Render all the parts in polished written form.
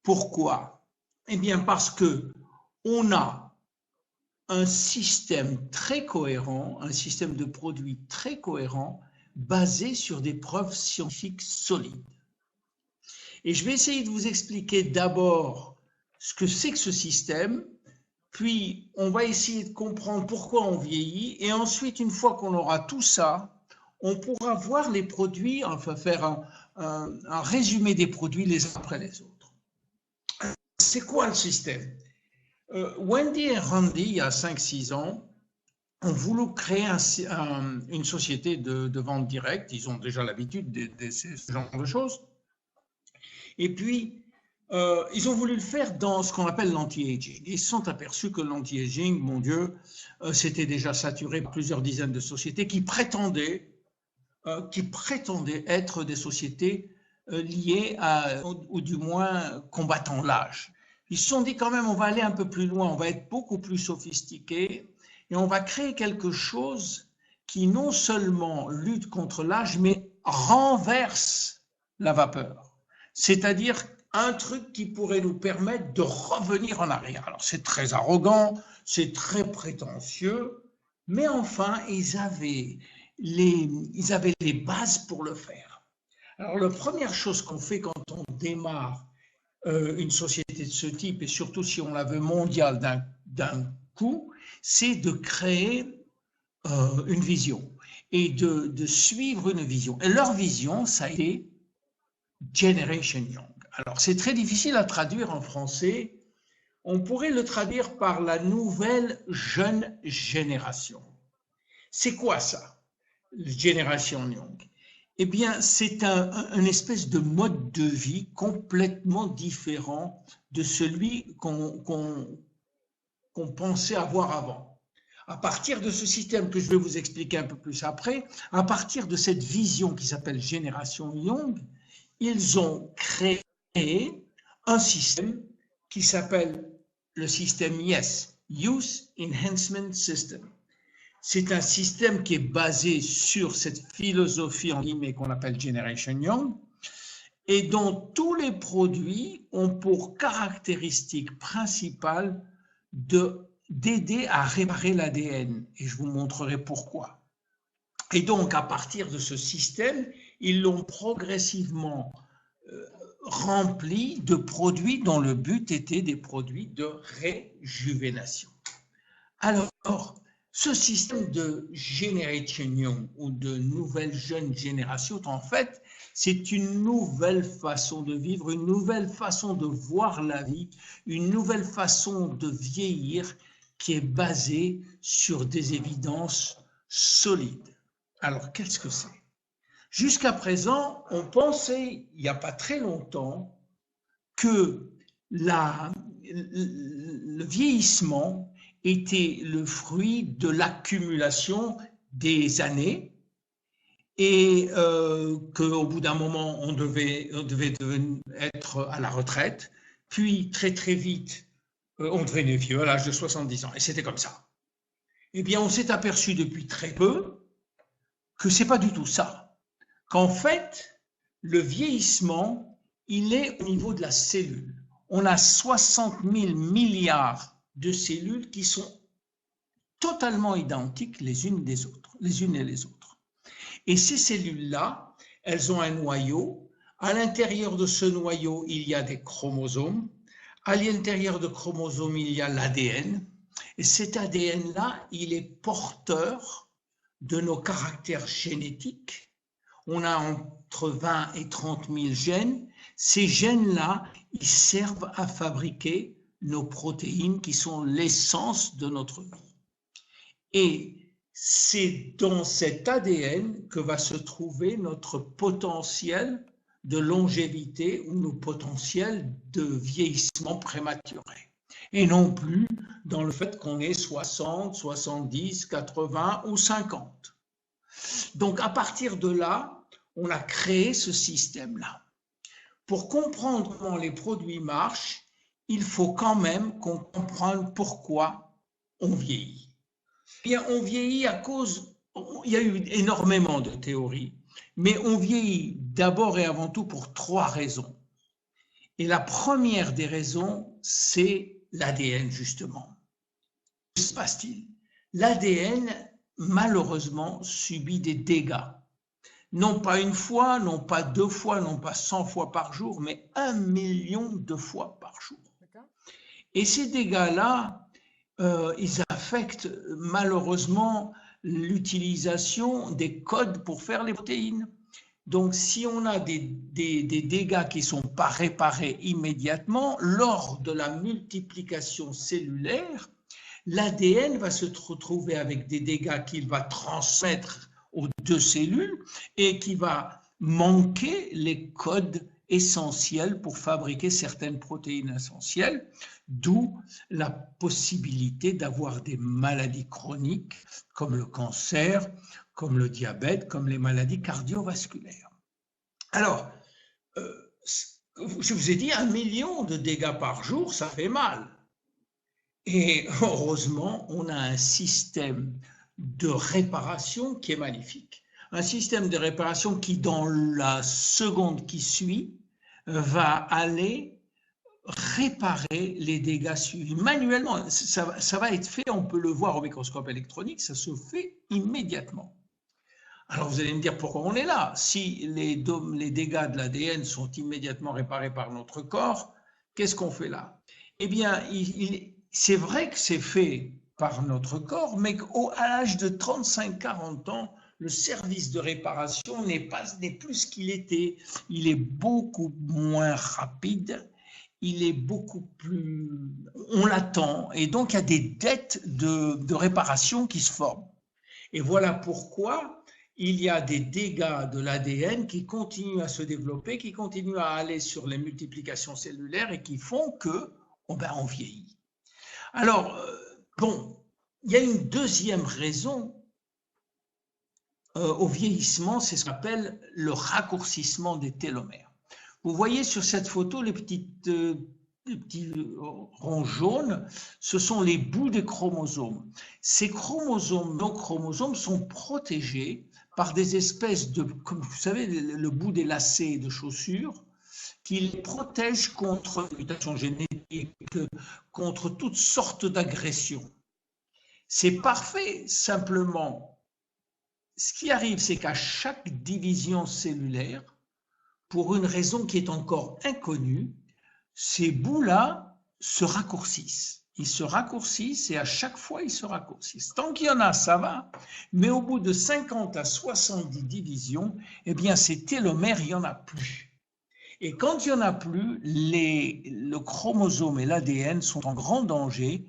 Pourquoi? Eh bien, parce que on a un système très cohérent, un système de produits très cohérent, basé sur des preuves scientifiques solides. Et je vais essayer de vous expliquer d'abord ce que c'est que ce système, puis on va essayer de comprendre pourquoi on vieillit, et ensuite, une fois qu'on aura tout ça, on pourra voir les produits, enfin faire un résumé des produits les uns après les autres. C'est quoi le système? Wendy et Randy, il y a 5-6 ans, ont voulu créer une société de vente directe. Ils ont déjà l'habitude de ce genre de choses. Et puis, ils ont voulu le faire dans ce qu'on appelle l'anti-aging. Ils se sont aperçus que l'anti-aging, mon Dieu, c'était déjà saturé par plusieurs dizaines de sociétés qui prétendaient être des sociétés liées ou du moins combattant l'âge. Ils se sont dit quand même, on va aller un peu plus loin, on va être beaucoup plus sophistiqué et on va créer quelque chose qui non seulement lutte contre l'âge, mais renverse la vapeur. C'est-à-dire un truc qui pourrait nous permettre de revenir en arrière. Alors c'est très arrogant, c'est très prétentieux, mais enfin, ils avaient les bases pour le faire. Alors la première chose qu'on fait quand on démarre une société de ce type, et surtout si on la veut mondiale d'un coup, c'est de créer une vision et de suivre une vision. Et leur vision, ça a été Generation Young. Alors c'est très difficile à traduire en français. On pourrait le traduire par la nouvelle jeune génération. C'est quoi ça, Generation Young? Eh bien, c'est un espèce de mode de vie complètement différent de celui qu'on pensait avoir avant. À partir de ce système que je vais vous expliquer un peu plus après, à partir de cette vision qui s'appelle Génération Young, ils ont créé un système qui s'appelle le système YES, Youth Enhancement System. C'est un système qui est basé sur cette philosophie en guillemets qu'on appelle Generation Young et dont tous les produits ont pour caractéristique principale d'aider à réparer l'ADN. Et je vous montrerai pourquoi. Et donc, à partir de ce système, ils l'ont progressivement rempli de produits dont le but était des produits de réjuvénation. Alors, ce système de Generation Young ou de nouvelle jeune génération, en fait, c'est une nouvelle façon de vivre, une nouvelle façon de voir la vie, une nouvelle façon de vieillir qui est basée sur des évidences solides. Alors, qu'est-ce que c'est? Jusqu'à présent, on pensait, il n'y a pas très longtemps, que le vieillissement était le fruit de l'accumulation des années et qu'au bout d'un moment, on devait être à la retraite, puis très très vite, on devenait vieux à l'âge de 70 ans, et c'était comme ça. Eh bien, on s'est aperçu depuis très peu que ce n'est pas du tout ça, qu'en fait, le vieillissement, il est au niveau de la cellule. On a 60 000 milliards de cellules qui sont totalement identiques les unes des autres, les unes et les autres. Et ces cellules-là, elles ont un noyau. À l'intérieur de ce noyau, il y a des chromosomes. À l'intérieur de chromosomes, il y a l'ADN. Et cet ADN-là, il est porteur de nos caractères génétiques. On a entre 20 et 30 000 gènes. Ces gènes-là, ils servent à fabriquer nos protéines qui sont l'essence de notre vie. Et c'est dans cet ADN que va se trouver notre potentiel de longévité ou nos potentiels de vieillissement prématuré. Et non plus dans le fait qu'on ait 60, 70, 80 ou 50. Donc à partir de là, on a créé ce système-là. Pour comprendre comment les produits marchent, il faut quand même qu'on comprenne pourquoi on vieillit. Bien, on vieillit à cause, il y a eu énormément de théories, mais on vieillit d'abord et avant tout pour 3 raisons. Et la première des raisons, c'est l'ADN, justement. Que se passe-t-il? L'ADN, malheureusement, subit des dégâts. Non pas une fois, non pas 2 fois, non pas 100 fois par jour, mais 1 million de fois par jour. Et ces dégâts-là, ils affectent malheureusement l'utilisation des codes pour faire les protéines. Donc, si on a des dégâts qui ne sont pas réparés immédiatement, lors de la multiplication cellulaire, l'ADN va se retrouver avec des dégâts qu'il va transmettre aux 2 cellules et qui va manquer les codes essentiels pour fabriquer certaines protéines essentielles, d'où la possibilité d'avoir des maladies chroniques comme le cancer, comme le diabète, comme les maladies cardiovasculaires. Alors, je vous ai dit 1 million de dégâts par jour, ça fait mal. Et heureusement, on a un système de réparation qui est magnifique. Un système de réparation qui, dans la seconde qui suit, va aller réparer les dégâts suivis manuellement. Ça va être fait, on peut le voir au microscope électronique, ça se fait immédiatement. Alors vous allez me dire pourquoi on est là. Si les dégâts de l'ADN sont immédiatement réparés par notre corps, qu'est-ce qu'on fait là? Eh bien, c'est vrai que c'est fait par notre corps, mais à l'âge de 35-40 ans, le service de réparation n'est plus ce qu'il était. Il est beaucoup moins rapide, il est beaucoup plus... On l'attend, et donc il y a des dettes de réparation qui se forment. Et voilà pourquoi il y a des dégâts de l'ADN qui continuent à se développer, qui continuent à aller sur les multiplications cellulaires et qui font que on vieillit. Alors, bon, il y a une deuxième raison au vieillissement, c'est ce qu'on appelle le raccourcissement des télomères. Vous voyez sur cette photo les petits ronds jaunes, ce sont les bouts des chromosomes. Ces chromosomes, nos chromosomes, sont protégés par des espèces de, comme vous savez, le bout des lacets de chaussures, qui les protègent contre les mutations génétiques, contre toutes sortes d'agressions. C'est parfait, simplement. Ce qui arrive, c'est qu'à chaque division cellulaire, pour une raison qui est encore inconnue, ces bouts-là se raccourcissent. Ils se raccourcissent et à chaque fois, ils se raccourcissent. Tant qu'il y en a, ça va. Mais au bout de 50 à 70 divisions, eh bien, ces télomères, il n'y en a plus. Et quand il n'y en a plus, le chromosome et l'ADN sont en grand danger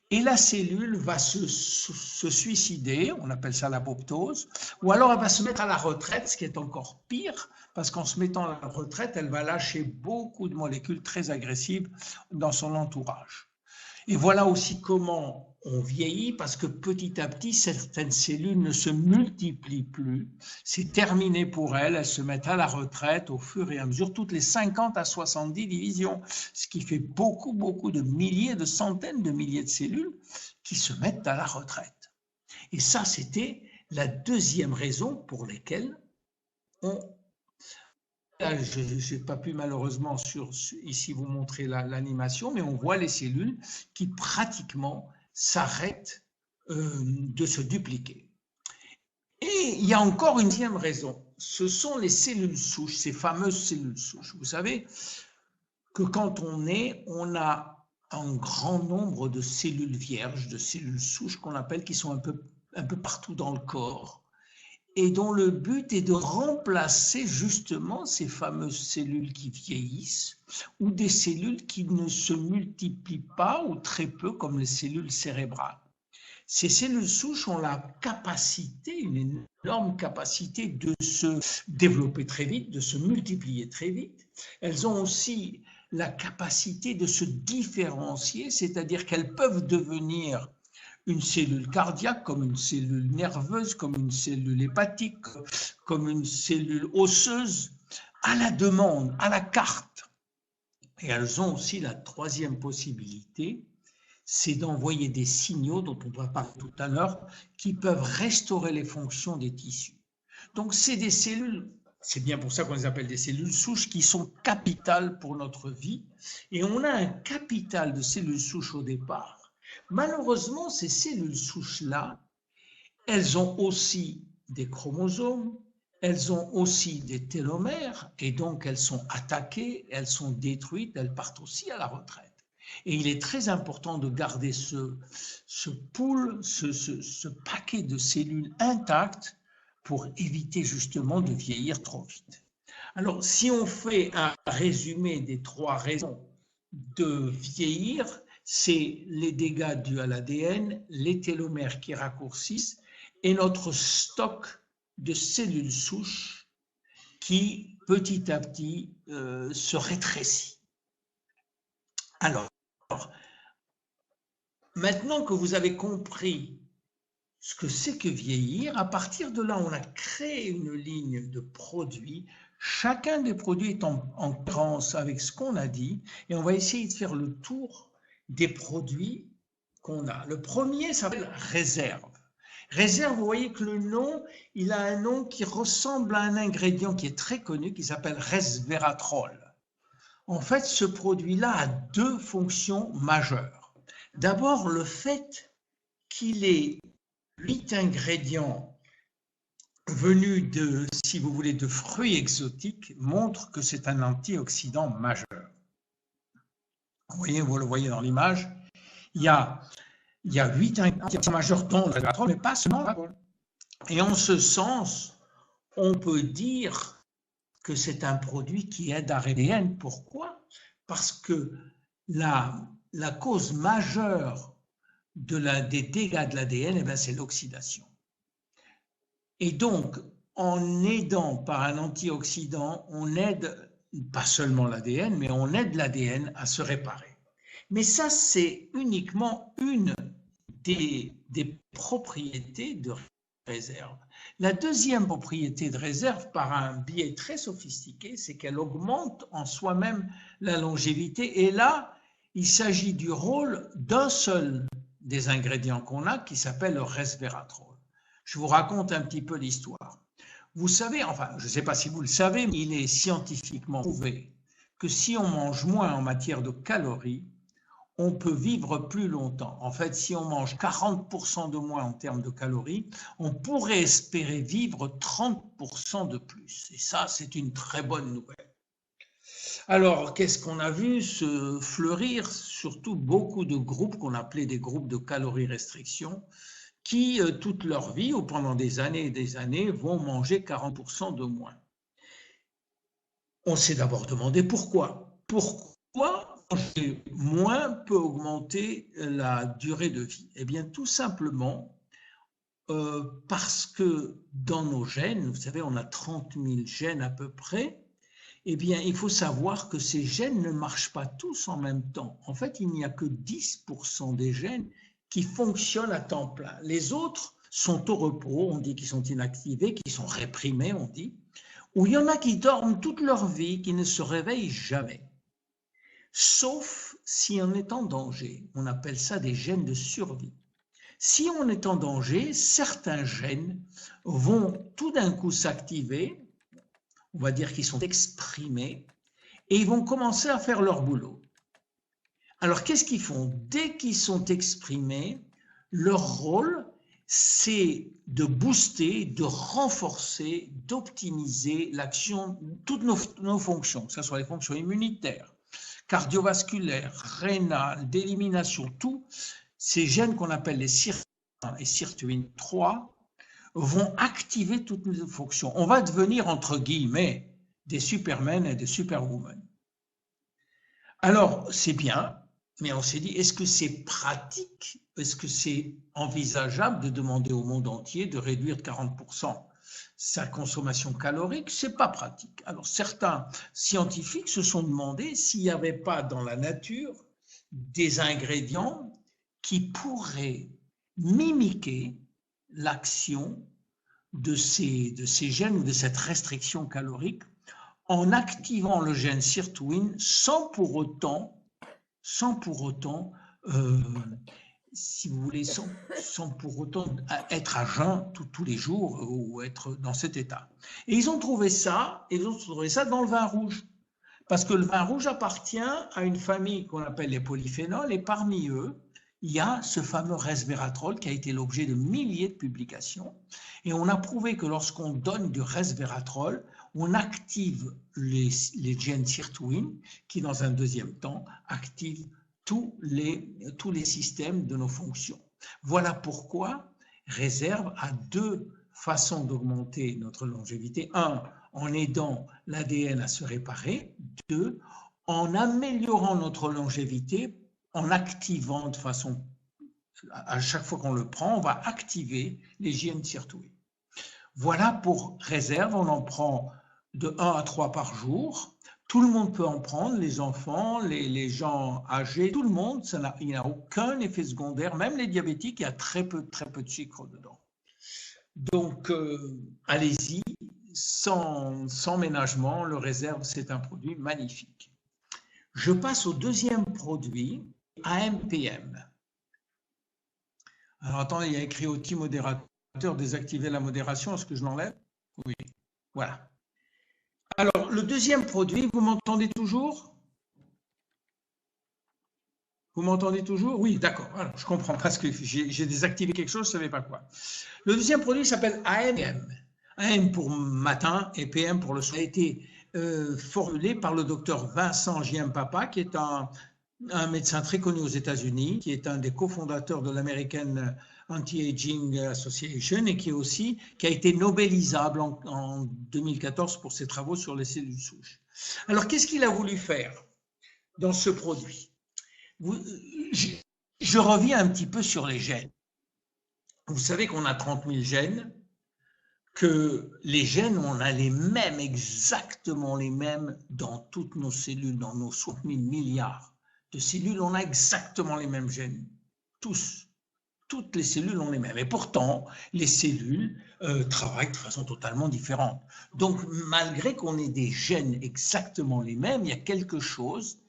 et la cellule va se suicider, on appelle ça l'apoptose, ou alors elle va se mettre à la retraite, ce qui est encore pire, parce qu'en se mettant à la retraite, elle va lâcher beaucoup de molécules très agressives dans son entourage. Et voilà aussi comment on vieillit, parce que petit à petit, certaines cellules ne se multiplient plus. C'est terminé pour elles, elles se mettent à la retraite au fur et à mesure, toutes les 50 à 70 divisions, ce qui fait beaucoup de milliers, de centaines de milliers de cellules qui se mettent à la retraite. Et ça, c'était la deuxième raison pour laquelle on... Je n'ai pas pu malheureusement ici vous montrer l'animation, mais on voit les cellules qui pratiquement s'arrêtent de se dupliquer. Et il y a encore une deuxième raison, ce sont les cellules souches, ces fameuses cellules souches. Vous savez que quand on a un grand nombre de cellules vierges, de cellules souches qu'on appelle, qui sont un peu partout dans le corps, et dont le but est de remplacer justement ces fameuses cellules qui vieillissent ou des cellules qui ne se multiplient pas ou très peu comme les cellules cérébrales. Ces cellules souches ont la capacité, une énorme capacité de se développer très vite, de se multiplier très vite. Elles ont aussi la capacité de se différencier, c'est-à-dire qu'elles peuvent devenir une cellule cardiaque, comme une cellule nerveuse, comme une cellule hépatique, comme une cellule osseuse, à la demande, à la carte. Et elles ont aussi la troisième possibilité, c'est d'envoyer des signaux, dont on va parler tout à l'heure, qui peuvent restaurer les fonctions des tissus. Donc, c'est des cellules C'est bien pour ça qu'on les appelle des cellules souches qui sont capitales pour notre vie. Et on a un capital de cellules souches au départ. Malheureusement, ces cellules souches-là, elles ont aussi des chromosomes, elles ont aussi des télomères, et donc elles sont attaquées, elles sont détruites, elles partent aussi à la retraite. Et il est très important de garder ce pool, ce paquet de cellules intactes pour éviter justement de vieillir trop vite. Alors, si on fait un résumé des 3 raisons de vieillir, c'est les dégâts dus à l'ADN, les télomères qui raccourcissent et notre stock de cellules souches qui, petit à petit, se rétrécit. Alors, maintenant que vous avez compris ce que c'est que vieillir, à partir de là, on a créé une ligne de produits. Chacun des produits est en cohérence avec ce qu'on a dit et on va essayer de faire le tour des produits qu'on a. Le premier s'appelle réserve. Réserve, vous voyez que le nom, il a un nom qui ressemble à un ingrédient qui est très connu, qui s'appelle resveratrol. En fait, ce produit-là a 2 fonctions majeures. D'abord, le fait qu'il ait 8 ingrédients venus de, si vous voulez, de fruits exotiques montre que c'est un antioxydant majeur. Vous le voyez dans l'image, il y a 8 ingrédients majeurs dont le resveratrol, mais pas seulement l'alcool. Et en ce sens, on peut dire que c'est un produit qui aide à l'ADN. Pourquoi? Parce que la cause majeure des dégâts de l'ADN, c'est l'oxydation. Et donc, en aidant par un antioxydant, on aide pas seulement l'ADN, mais on aide l'ADN à se réparer. Mais ça, c'est uniquement une des propriétés de réserve. La deuxième propriété de réserve, par un biais très sophistiqué, c'est qu'elle augmente en soi-même la longévité. Et là, il s'agit du rôle d'un seul des ingrédients qu'on a, qui s'appelle le resveratrol. Je vous raconte un petit peu l'histoire. Vous savez, enfin, je ne sais pas si vous le savez, mais il est scientifiquement prouvé que si on mange moins en matière de calories, on peut vivre plus longtemps. En fait, si on mange 40% de moins en termes de calories, on pourrait espérer vivre 30% de plus. Et ça, c'est une très bonne nouvelle. Alors, qu'est-ce qu'on a vu se fleurir? Surtout beaucoup de groupes qu'on appelait des groupes de calories restriction, qui, toute leur vie, ou pendant des années et des années, vont manger 40% de moins. On s'est d'abord demandé pourquoi. Pourquoi manger moins peut augmenter la durée de vie? Eh bien, tout simplement parce que dans nos gènes, vous savez, on a 30 000 gènes à peu près, eh bien, il faut savoir que ces gènes ne marchent pas tous en même temps. En fait, il n'y a que 10% des gènes qui fonctionnent à temps plein. Les autres sont au repos, on dit qu'ils sont inactivés, qu'ils sont réprimés, on dit, ou il y en a qui dorment toute leur vie, qui ne se réveillent jamais. Sauf si on est en danger. On appelle ça des gènes de survie. Si on est en danger, certains gènes vont tout d'un coup s'activer, on va dire qu'ils sont exprimés, et ils vont commencer à faire leur boulot. Alors, qu'est-ce qu'ils font? Dès qu'ils sont exprimés, leur rôle, c'est de booster, de renforcer, d'optimiser l'action, toutes nos fonctions, que ce soit les fonctions immunitaires, cardiovasculaires, rénales, d'élimination, tous ces gènes qu'on appelle les SIRT1 et SIRT3 vont activer toutes nos fonctions. On va devenir, entre guillemets, des supermen et des superwomen. Alors, c'est bien, mais on s'est dit, est-ce que c'est pratique? Est-ce que c'est envisageable de demander au monde entier de réduire de 40% sa consommation calorique? Ce n'est pas pratique. Alors, certains scientifiques se sont demandé s'il n'y avait pas dans la nature des ingrédients qui pourraient mimiquer l'action de ces gènes ou de cette restriction calorique en activant le gène SIRT1 sans pour autant si vous voulez, sans pour autant être à jeun tous les jours ou être dans cet état. Et ils ont trouvé ça dans le vin rouge. Parce que le vin rouge appartient à une famille qu'on appelle les polyphénols, et parmi eux, il y a ce fameux resveratrol qui a été l'objet de milliers de publications. Et on a prouvé que lorsqu'on donne du resveratrol, on active les gènes sirtuins qui, dans un deuxième temps, activent tous les systèmes de nos fonctions. Voilà pourquoi Réserve a deux façons d'augmenter notre longévité. Un, en aidant l'ADN à se réparer. Deux, en améliorant notre longévité, en activant de façon, à chaque fois qu'on le prend, on va activer les gènes sirtuins. Voilà pour Réserve, on en prend de 1 à 3 par jour. Tout le monde peut en prendre, les enfants, les gens âgés, tout le monde, il n'y a aucun effet secondaire, même les diabétiques, il y a très peu de sucre dedans. Donc, allez-y, sans ménagement, le Réserve, c'est un produit magnifique. Je passe au deuxième produit, AMPM. Alors, attendez, il y a écrit outil modérateur, désactiver la modération, est-ce que je l'enlève? Oui, voilà. Alors, le deuxième produit, vous m'entendez toujours? Vous m'entendez toujours? Oui, d'accord. Je comprends parce que j'ai désactivé quelque chose, je ne savais pas quoi. Le deuxième produit s'appelle AMPM. AM pour matin et PM pour le soir. Ça a été formulé par le docteur Vincent Giampapa, qui est un médecin très connu aux États-Unis, qui est un des cofondateurs de l'American Anti-Aging Association et qui a été nobelisable en 2014 pour ses travaux sur les cellules souches. Alors, qu'est-ce qu'il a voulu faire dans ce produit? Je reviens un petit peu sur les gènes. Vous savez qu'on a 30 000 gènes, que les gènes, on a les mêmes, exactement les mêmes dans toutes nos cellules, dans nos 60 000 milliards de cellules, on a exactement les mêmes gènes, tous. Toutes les cellules ont les mêmes. Et pourtant, les cellules travaillent de façon totalement différente. Donc, malgré qu'on ait des gènes exactement les mêmes, il y a quelque chose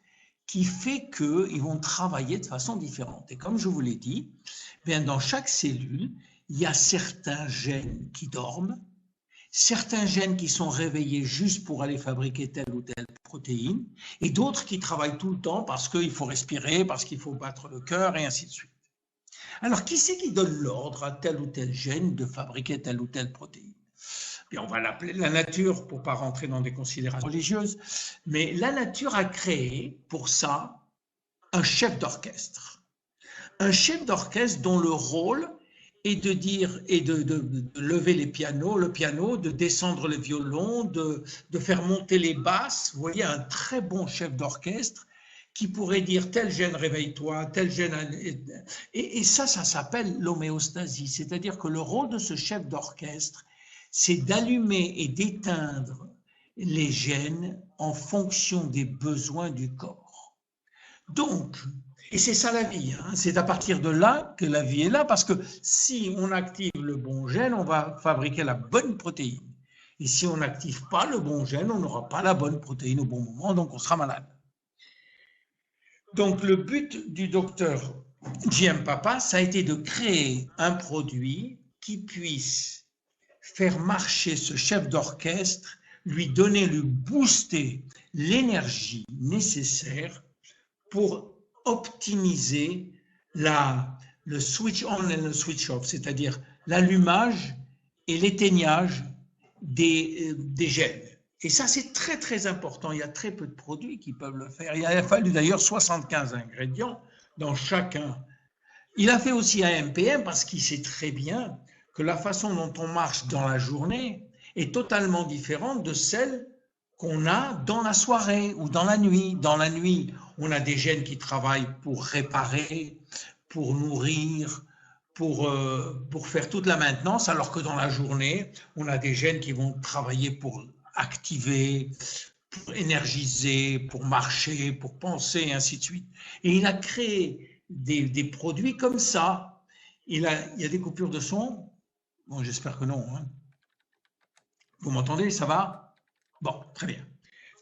qui fait qu'ils vont travailler de façon différente. Et comme je vous l'ai dit, bien dans chaque cellule, il y a certains gènes qui dorment, certains gènes qui sont réveillés juste pour aller fabriquer telle ou telle protéine, et d'autres qui travaillent tout le temps parce qu'il faut respirer, parce qu'il faut battre le cœur, et ainsi de suite. Alors, qui c'est qui donne l'ordre à tel ou tel gène de fabriquer telle ou telle protéine? Et on va l'appeler la nature pour ne pas rentrer dans des considérations religieuses, mais la nature a créé pour ça un chef d'orchestre. Un chef d'orchestre dont le rôle est de dire et de lever les pianos, le piano, de descendre les violons, de faire monter les basses. Vous voyez, un très bon chef d'orchestre qui pourrait dire tel gène réveille-toi, tel gène… Et ça s'appelle l'homéostasie, c'est-à-dire que le rôle de ce chef d'orchestre, c'est d'allumer et d'éteindre les gènes en fonction des besoins du corps. Donc, et c'est ça la vie, hein, c'est à partir de là que la vie est là, parce que si on active le bon gène, on va fabriquer la bonne protéine. Et si on n'active pas le bon gène, on n'aura pas la bonne protéine au bon moment, donc on sera malade. Donc le but du docteur Giampapa, ça a été de créer un produit qui puisse faire marcher ce chef d'orchestre, lui booster l'énergie nécessaire pour optimiser le switch on et le switch off, c'est-à-dire l'allumage et l'éteignage des gènes. Et ça, c'est très, très important. Il y a très peu de produits qui peuvent le faire. Il a fallu d'ailleurs 75 ingrédients dans chacun. Il a fait aussi un MPM parce qu'il sait très bien que la façon dont on marche dans la journée est totalement différente de celle qu'on a dans la soirée ou dans la nuit. Dans la nuit, on a des gènes qui travaillent pour réparer, pour nourrir, pour faire toute la maintenance, alors que dans la journée, on a des gènes qui vont travailler pour activer, pour énergiser, pour marcher, pour penser, et ainsi de suite. Et il a créé des produits comme ça. Il y a des coupures de son? Bon, j'espère que non. Hein. Vous m'entendez? Ça va? Bon, très bien.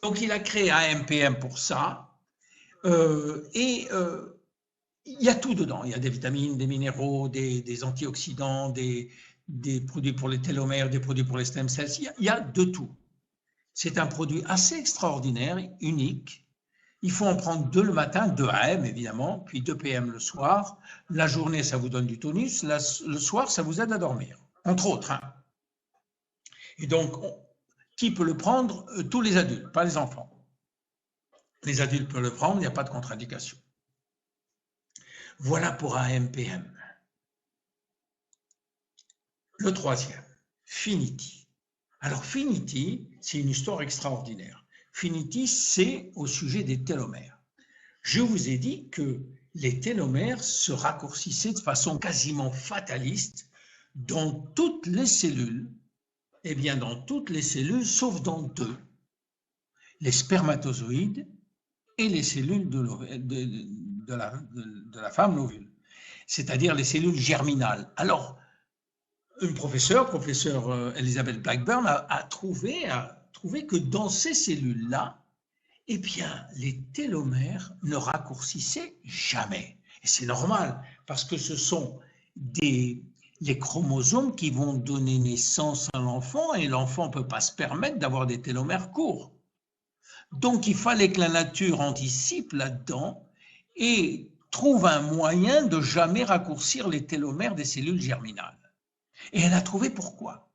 Donc, il a créé AMPM pour ça. il y a tout dedans. Il y a des vitamines, des minéraux, des antioxydants, des produits pour les télomères, des produits pour les stem cells. Il y a de tout. C'est un produit assez extraordinaire, unique. Il faut en prendre 2 le matin, 2 AM évidemment, puis 2 PM le soir. La journée, ça vous donne du tonus. Le soir, ça vous aide à dormir, entre autres. Hein. Et donc, qui peut le prendre? Tous les adultes, pas les enfants. Les adultes peuvent le prendre, il n'y a pas de contre-indication. Voilà pour AM/PM. Le troisième, Finity. Alors Finity, c'est une histoire extraordinaire. Finity, c'est au sujet des télomères. Je vous ai dit que les télomères se raccourcissaient de façon quasiment fataliste dans toutes les cellules, eh bien dans toutes les cellules sauf dans 2, les spermatozoïdes et les cellules de la femme, l'ovule, c'est-à-dire les cellules germinales. Alors, une professeure Elizabeth Blackburn, a trouvé que dans ces cellules-là, eh bien, les télomères ne raccourcissaient jamais. Et c'est normal, parce que ce sont les chromosomes qui vont donner naissance à l'enfant, et l'enfant ne peut pas se permettre d'avoir des télomères courts. Donc, il fallait que la nature anticipe là-dedans et trouve un moyen de jamais raccourcir les télomères des cellules germinales. Et elle a trouvé pourquoi?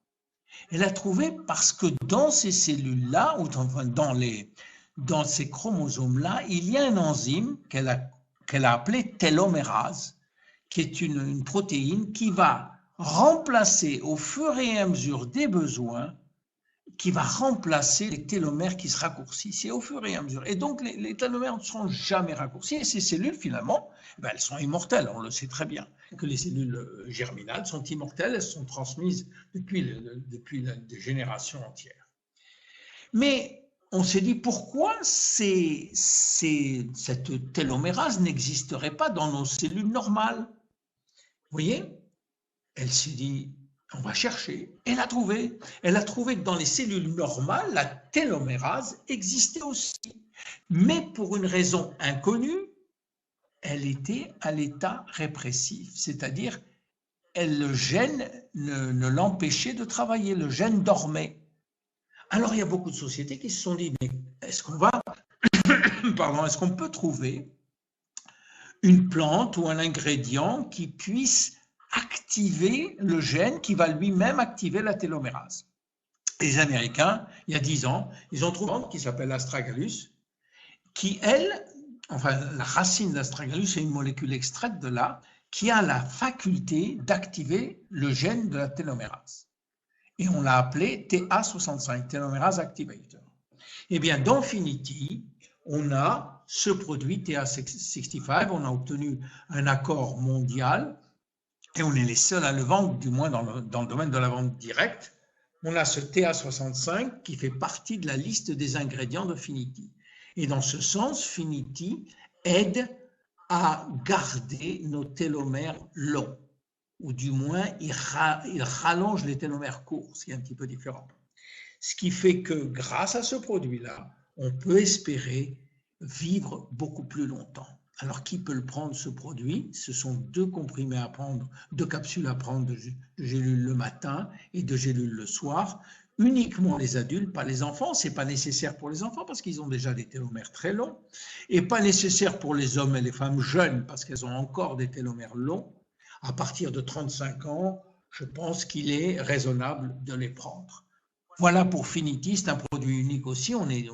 Elle a trouvé parce que dans ces cellules-là, ou dans ces chromosomes-là, il y a un enzyme qu'elle a appelé télomérase, qui est une protéine qui va remplacer au fur et à mesure des besoins, qui va remplacer les télomères qui se raccourcissent, et au fur et à mesure. Et donc, les télomères ne seront jamais raccourcis, et ces cellules, finalement, elles sont immortelles, on le sait très bien, que les cellules germinales sont immortelles, elles sont transmises depuis des générations entières. Mais on s'est dit, pourquoi cette télomérase n'existerait pas dans nos cellules normales? Vous voyez? Elle s'est dit, on va chercher. Elle a trouvé que dans les cellules normales, la télomérase existait aussi. Mais pour une raison inconnue, elle était à l'état répressif, c'est-à-dire le gène ne l'empêchait de travailler, le gène dormait. Alors il y a beaucoup de sociétés qui se sont dit, mais est-ce qu'on peut trouver une plante ou un ingrédient qui puisse activer le gène qui va lui-même activer la télomérase? Les Américains, il y a 10 ans, ils ont trouvé une plante qui s'appelle l'Astragalus, qui, la racine d'Astragalus est une molécule extraite de là, qui a la faculté d'activer le gène de la télomérase. Et on l'a appelé TA65, Telomerase Activator. Eh bien, dans Finity, on a ce produit TA65, on a obtenu un accord mondial, et on est les seuls à le vendre, du moins dans le domaine de la vente directe. On a ce TA65 qui fait partie de la liste des ingrédients de Finity. Et dans ce sens, Finity aide à garder nos télomères longs, ou du moins il rallonge les télomères courts, ce qui est un petit peu différent. Ce qui fait que grâce à ce produit-là, on peut espérer vivre beaucoup plus longtemps. Alors, qui peut le prendre, ce produit? Ce sont 2 comprimés à prendre, 2 capsules à prendre de gélules le matin et de gélules le soir. Uniquement les adultes, pas les enfants. Ce n'est pas nécessaire pour les enfants parce qu'ils ont déjà des télomères très longs. Et pas nécessaire pour les hommes et les femmes jeunes parce qu'elles ont encore des télomères longs. À partir de 35 ans, je pense qu'il est raisonnable de les prendre. Voilà pour Finity, c'est un produit unique aussi. On est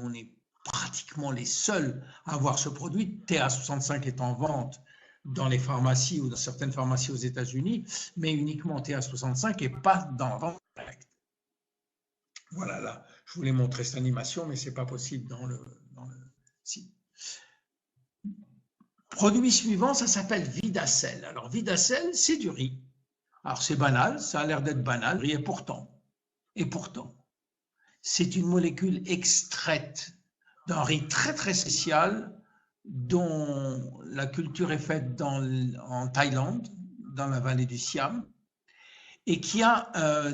pratiquement les seuls à avoir ce produit. TA65 est en vente dans les pharmacies ou dans certaines pharmacies aux États-Unis, mais uniquement TA65 et pas dans la vente directe. Voilà, là, je voulais montrer cette animation, mais ce n'est pas possible dans le site. Produit suivant, ça s'appelle Vidacel. Alors, Vidacel, c'est du riz. Alors, c'est banal, ça a l'air d'être banal, et pourtant, c'est une molécule extraite d'un riz très très spécial dont la culture est faite en Thaïlande, dans la vallée du Siam, et qui a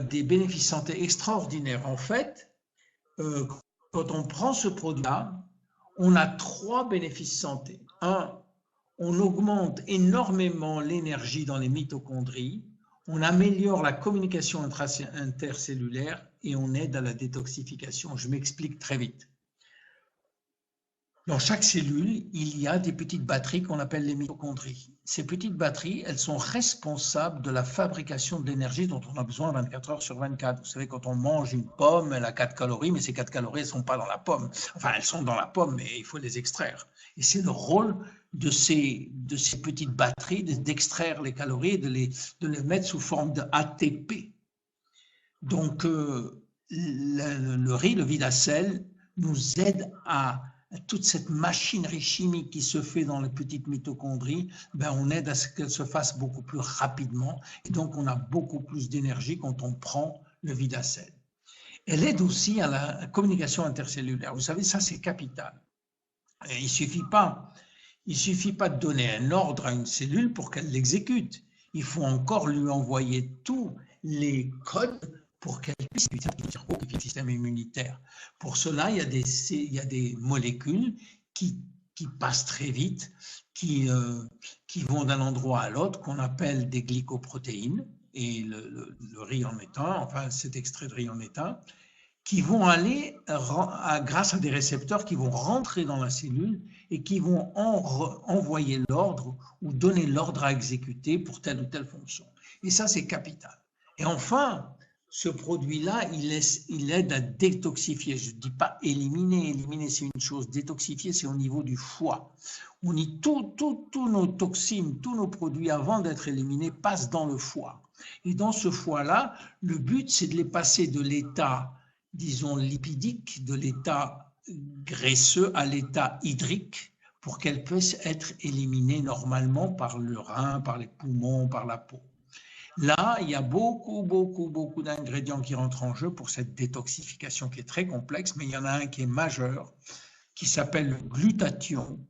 des bénéfices santé extraordinaires. En fait, quand on prend ce produit-là, on a 3 bénéfices santé. 1, on augmente énormément l'énergie dans les mitochondries, on améliore la communication intercellulaire et on aide à la détoxification. Je m'explique très vite. Dans chaque cellule, il y a des petites batteries qu'on appelle les mitochondries. Ces petites batteries, elles sont responsables de la fabrication de l'énergie dont on a besoin 24 heures sur 24. Vous savez, quand on mange une pomme, elle a 4 calories, mais ces 4 calories, elles ne sont pas dans la pomme. Enfin, elles sont dans la pomme, mais il faut les extraire. Et c'est le rôle de ces petites batteries d'extraire les calories et de les mettre sous forme de ATP. Donc, le riz, le Vidacel, nous aide à toute cette machinerie chimique qui se fait dans les petites mitochondries, on aide à ce qu'elle se fasse beaucoup plus rapidement. Et donc, on a beaucoup plus d'énergie quand on prend le Vidacel. Elle aide aussi à la communication intercellulaire. Vous savez, ça, c'est capital. Et il ne suffit pas de donner un ordre à une cellule pour qu'elle l'exécute. Il faut encore lui envoyer tous les codes pour qu'elle puisse utiliser le cerveau et le système immunitaire. Pour cela, il y a des molécules qui passent très vite, qui vont d'un endroit à l'autre, qu'on appelle des glycoprotéines, et le riz en est un, enfin cet extrait de riz en est un, qui vont aller, grâce à des récepteurs qui vont rentrer dans la cellule et qui vont envoyer l'ordre ou donner l'ordre à exécuter pour telle ou telle fonction. Et ça, c'est capital. Et enfin, ce produit-là, il aide à détoxifier. Je ne dis pas éliminer. Éliminer, c'est une chose. Détoxifier, c'est au niveau du foie. Tous nos toxines, tous nos produits, avant d'être éliminés, passent dans le foie. Et dans ce foie-là, le but, c'est de les passer de l'état, disons, lipidique, de l'état graisseux à l'état hydrique, pour qu'elles puissent être éliminées normalement par le rein, par les poumons, par la peau. Là, il y a beaucoup d'ingrédients qui rentrent en jeu pour cette détoxification qui est très complexe, mais il y en a un qui est majeur, qui s'appelle le glutathion,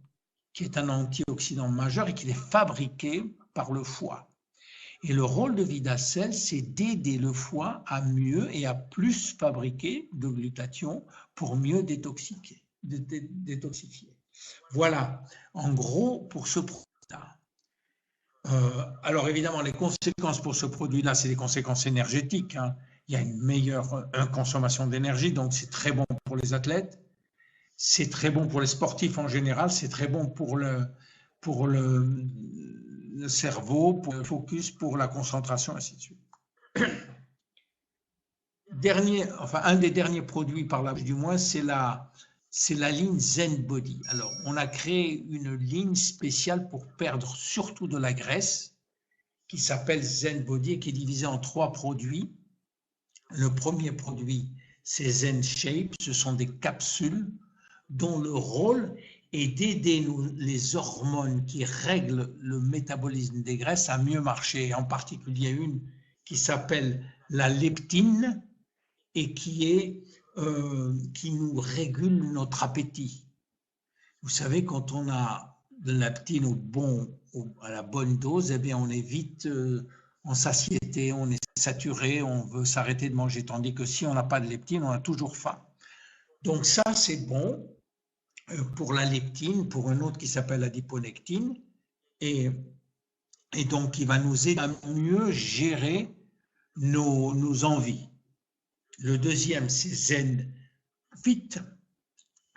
qui est un antioxydant majeur et qui est fabriqué par le foie. Et le rôle de Vidacel, c'est d'aider le foie à mieux et à plus fabriquer de glutathion pour mieux détoxifier. Voilà, en gros, pour ce produit-là. Alors évidemment, les conséquences pour ce produit-là, c'est des conséquences énergétiques. Hein. Il y a une meilleure consommation d'énergie, donc c'est très bon pour les athlètes, c'est très bon pour les sportifs en général, c'est très bon pour le cerveau, pour le focus, pour la concentration, ainsi de suite. Un des derniers produits par là, du moins, c'est la ligne Zen Body. Alors, on a créé une ligne spéciale pour perdre surtout de la graisse qui s'appelle Zen Body et qui est divisée en 3 produits. Le premier produit, c'est Zen Shape. Ce sont des capsules dont le rôle est d'aider les hormones qui règlent le métabolisme des graisses à mieux marcher. En particulier, une qui s'appelle la leptine et qui nous régule notre appétit. Vous savez, quand on a de la leptine à la bonne dose, eh bien on est vite en satiété, on est saturé, on veut s'arrêter de manger. Tandis que si on n'a pas de leptine, on a toujours faim. Donc ça, c'est bon pour la leptine, pour un autre qui s'appelle la adiponectine, et donc il va nous aider à mieux gérer nos envies. Le deuxième, c'est Zen Fit.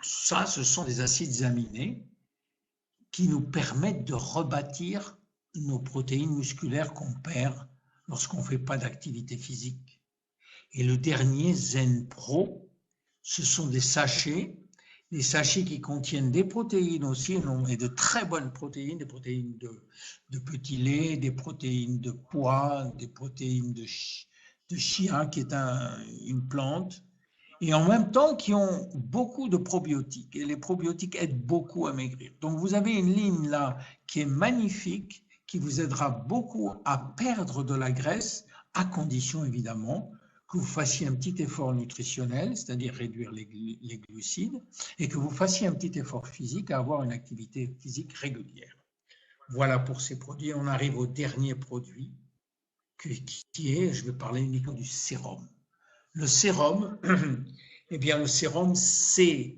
Ça, ce sont des acides aminés qui nous permettent de rebâtir nos protéines musculaires qu'on perd lorsqu'on ne fait pas d'activité physique. Et le dernier, Zen Pro, ce sont des sachets qui contiennent des protéines aussi, et de très bonnes protéines, des protéines de petit lait, des protéines de pois, des protéines de chia, qui est une plante, et en même temps qui ont beaucoup de probiotiques. Et les probiotiques aident beaucoup à maigrir. Donc vous avez une ligne là qui est magnifique, qui vous aidera beaucoup à perdre de la graisse, à condition évidemment que vous fassiez un petit effort nutritionnel, c'est-à-dire réduire les glucides, et que vous fassiez un petit effort physique à avoir une activité physique régulière. Voilà pour ces produits. On arrive au dernier produit, qui est, je vais parler uniquement du sérum. Le sérum, eh bien le sérum, c'est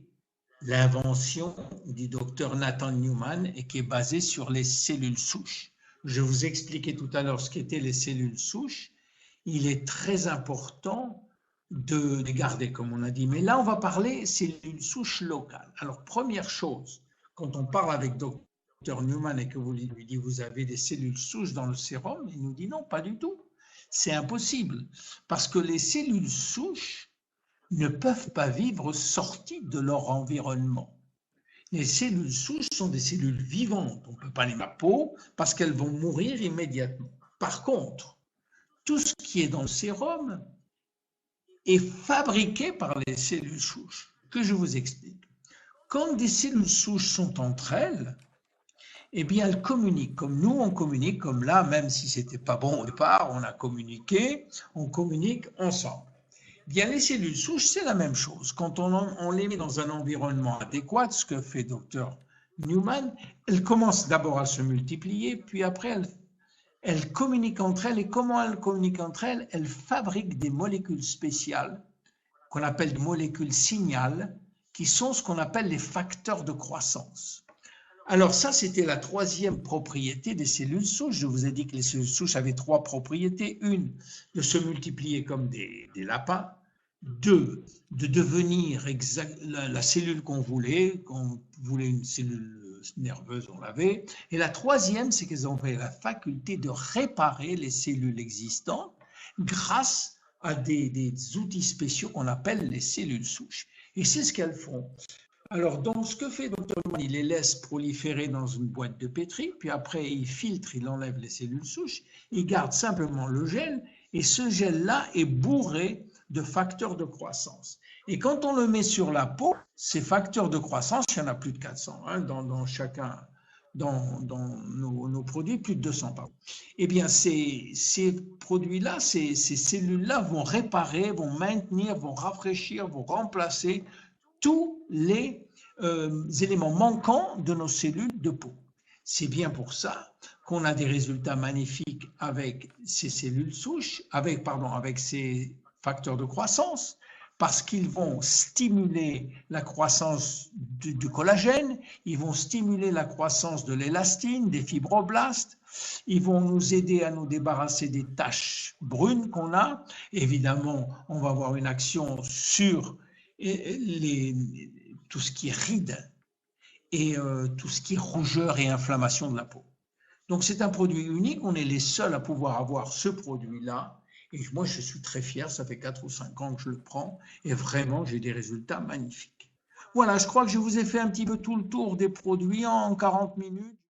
l'invention du docteur Nathan Newman et qui est basée sur les cellules souches. Je vous expliquais tout à l'heure ce qu'étaient les cellules souches. Il est très important de les garder, comme on a dit. Mais là, on va parler cellules souches locales. Alors, première chose, quand on parle avec docteur Newman et que vous lui dites vous avez des cellules souches dans le sérum, il nous dit non, pas du tout. C'est impossible parce que les cellules souches ne peuvent pas vivre sorties de leur environnement. Les cellules souches sont des cellules vivantes. On ne peut pas les mettre à peau parce qu'elles vont mourir immédiatement. Par contre, tout ce qui est dans le sérum est fabriqué par les cellules souches. Que je vous explique. Quand des cellules souches sont entre elles, eh bien, elles communiquent. Comme nous, on communique, comme là, même si ce n'était pas bon au départ, on a communiqué, on communique ensemble. Bien, les cellules souches, c'est la même chose. Quand on les met dans un environnement adéquat, ce que fait Dr Newman, elles commencent d'abord à se multiplier, puis après, elles communiquent entre elles. Et comment elles communiquent entre elles? Elles fabriquent des molécules spéciales, qu'on appelle des molécules signal, qui sont ce qu'on appelle les facteurs de croissance. Alors ça, c'était la troisième propriété des cellules souches. Je vous ai dit que les cellules souches avaient trois propriétés. Une, de se multiplier comme des lapins. Deux, de devenir la cellule qu'on voulait une cellule nerveuse, on l'avait. Et la troisième, c'est qu'elles avaient la faculté de réparer les cellules existantes grâce à des outils spéciaux qu'on appelle les cellules souches. Et c'est ce qu'elles font. Alors, donc, ce que fait Dr. Newman, il les laisse proliférer dans une boîte de pétri, puis après, il filtre, il enlève les cellules souches, il garde simplement le gel, et ce gel-là est bourré de facteurs de croissance. Et quand on le met sur la peau, ces facteurs de croissance, il y en a plus de 400 hein, dans nos produits, plus de 200 par an. Eh bien, ces produits-là, ces cellules-là vont réparer, vont maintenir, vont rafraîchir, vont remplacer tous les éléments manquants de nos cellules de peau. C'est bien pour ça qu'on a des résultats magnifiques avec ces cellules souches, avec ces facteurs de croissance, parce qu'ils vont stimuler la croissance du collagène, ils vont stimuler la croissance de l'élastine, des fibroblastes, ils vont nous aider à nous débarrasser des taches brunes qu'on a. Évidemment, on va avoir une action sur tout ce qui est rides et tout ce qui est rougeur et inflammation de la peau. Donc c'est un produit unique, on est les seuls à pouvoir avoir ce produit-là. Et moi, je suis très fier, ça fait 4 ou 5 ans que je le prends et vraiment, j'ai des résultats magnifiques. Voilà, je crois que je vous ai fait un petit peu tout le tour des produits en 40 minutes.